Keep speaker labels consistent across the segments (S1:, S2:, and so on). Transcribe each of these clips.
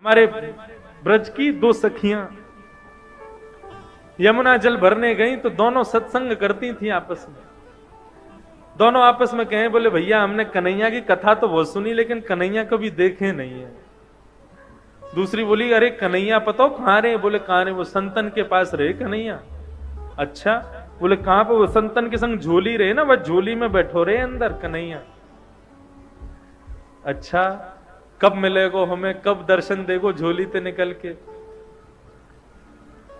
S1: हमारे ब्रज की दो सखियां यमुना जल भरने गई तो दोनों सत्संग करती थी आपस में। दोनों आपस में कहे, बोले भैया हमने कन्हैया की कथा तो बहुत सुनी लेकिन कन्हैया कभी देखे नहीं है। दूसरी बोली, अरे कन्हैया पता हो कहां रहे? बोले कहां रहे? वो संतन के पास रहे कन्हैया। अच्छा, बोले कहां पे? वो संतन के संग झोली रहे ना, वह झोली में बैठो रहे अंदर कन्हैया। अच्छा, कब मिलेगो हमें, कब दर्शन देगो झोली ते निकल के?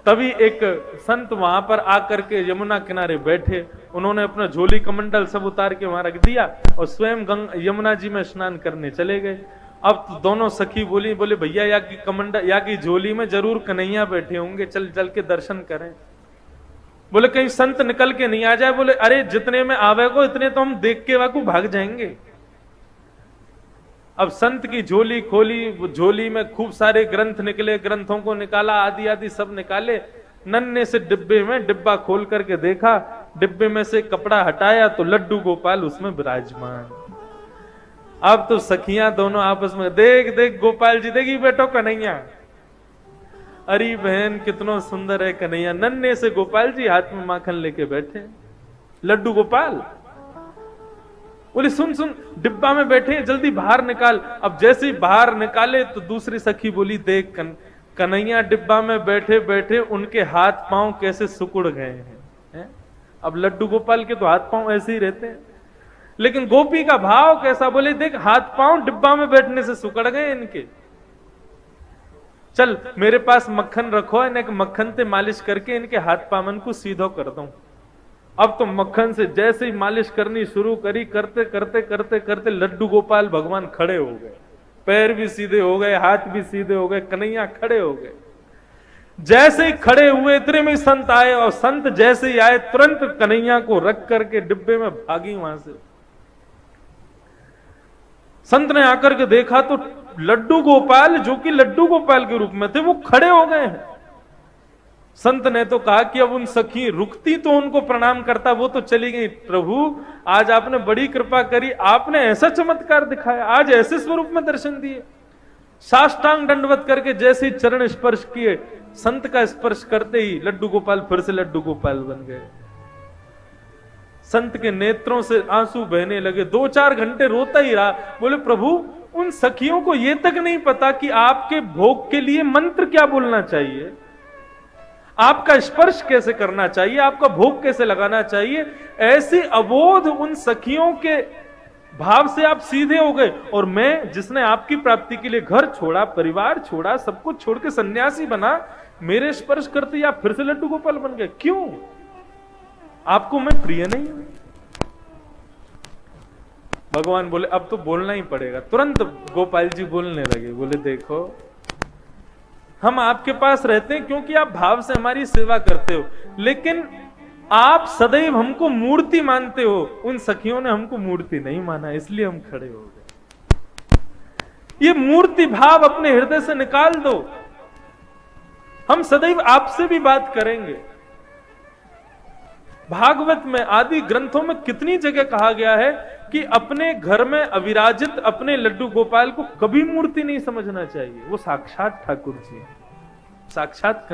S1: तभी एक संत वहां पर आकर के यमुना किनारे बैठे, उन्होंने अपना झोली कमंडल सब उतार के वहां रख दिया और स्वयं यमुना जी में स्नान करने चले गए। अब तो दोनों सखी बोली, बोले भैया या की कमंडल या की झोली में जरूर कन्हैया बैठे होंगे, चल चल के दर्शन करें। बोले कहीं संत निकल के नहीं आ जाए। बोले अरे जितने में आवे को इतने तो हम देख के वाकू भाग जाएंगे। अब संत की झोली खोली, वो झोली में खूब सारे ग्रंथ निकले, ग्रंथों को निकाला, आदि आदि सब निकाले। नन्हे से डिब्बे में डिब्बा खोल करके देखा, डिब्बे में से कपड़ा हटाया तो लड्डू गोपाल उसमें विराजमान। अब तो सखियां दोनों आपस में, देख देख गोपाल जी, देखी बेटो कन्हैया। अरे बहन कितना सुंदर है कन्हैया। नन्हे से गोपाल जी हाथ में माखन लेके बैठे, लड्डू गोपाल। बोले सुन सुन, डिब्बा में बैठे, जल्दी बाहर निकाल। अब जैसे ही बाहर निकाले तो दूसरी सखी बोली, देख कन्हैया डिब्बा में बैठे बैठे उनके हाथ पांव कैसे सुकुड़ गए हैं। अब लड्डू गोपाल के तो हाथ पांव ऐसे ही रहते हैं, लेकिन गोपी का भाव कैसा? बोले देख हाथ पांव डिब्बा में बैठने से सुकड़ गए इनके। चल मेरे पास मक्खन रखो, इन्हें मक्खन से मालिश करके इनके हाथ पामन को सीधो कर दूं। अब तो मक्खन से जैसे ही मालिश करनी शुरू करी, करते करते करते करते लड्डू गोपाल भगवान खड़े हो गए, पैर भी सीधे हो गए, हाथ भी सीधे हो गए, कन्हैया खड़े हो गए। जैसे ही खड़े हुए इतने में संत आए, और संत जैसे ही आए तुरंत कन्हैया को रख करके डिब्बे में भागी वहां से। संत ने आकर के देखा तो लड्डू गोपाल, जो कि लड्डू गोपाल के रूप में थे, वो खड़े हो गए हैं। संत ने तो कहा कि अब उन सखी रुकती तो उनको प्रणाम करता, वो तो चली गई। प्रभु आज आपने बड़ी कृपा करी, आपने ऐसा चमत्कार दिखाया, आज ऐसे स्वरूप में दर्शन दिए। साष्टांग दंडवत करके जैसे ही चरण स्पर्श किए, संत का स्पर्श करते ही लड्डू गोपाल फिर से लड्डू गोपाल बन गए। संत के नेत्रों से आंसू बहने लगे, 2-4 घंटे रोता ही रहा। बोले प्रभु उन सखियों को यह तक नहीं पता कि आपके भोग के लिए मंत्र क्या बोलना चाहिए, आपका स्पर्श कैसे करना चाहिए, आपका भोग कैसे लगाना चाहिए। ऐसी अबोध उन सखियों के भाव से आप सीधे हो गए, और मैं जिसने आपकी प्राप्ति के लिए घर छोड़ा, परिवार छोड़ा, सब कुछ छोड़ के सन्यासी बना, मेरे स्पर्श करते ही आप फिर से लड्डू गोपाल बन गए। क्यों? आपको मैं प्रिय नहीं हूं? भगवान बोले अब तो बोलना ही पड़ेगा। तुरंत गोपाल जी बोलने लगे, बोले देखो हम आपके पास रहते हैं क्योंकि आप भाव से हमारी सेवा करते हो, लेकिन आप सदैव हमको मूर्ति मानते हो। उन सखियों ने हमको मूर्ति नहीं माना, इसलिए हम खड़े हो गए। ये मूर्ति भाव अपने हृदय से निकाल दो। हम सदैव आपसे भी बात करेंगे। भागवत में आदि ग्रंथों में कितनी जगह कहा गया है कि अपने घर में अविराजित अपने लड्डू गोपाल को कभी मूर्ति नहीं समझना चाहिए, वो साक्षात ठाकुर जी, साक्षात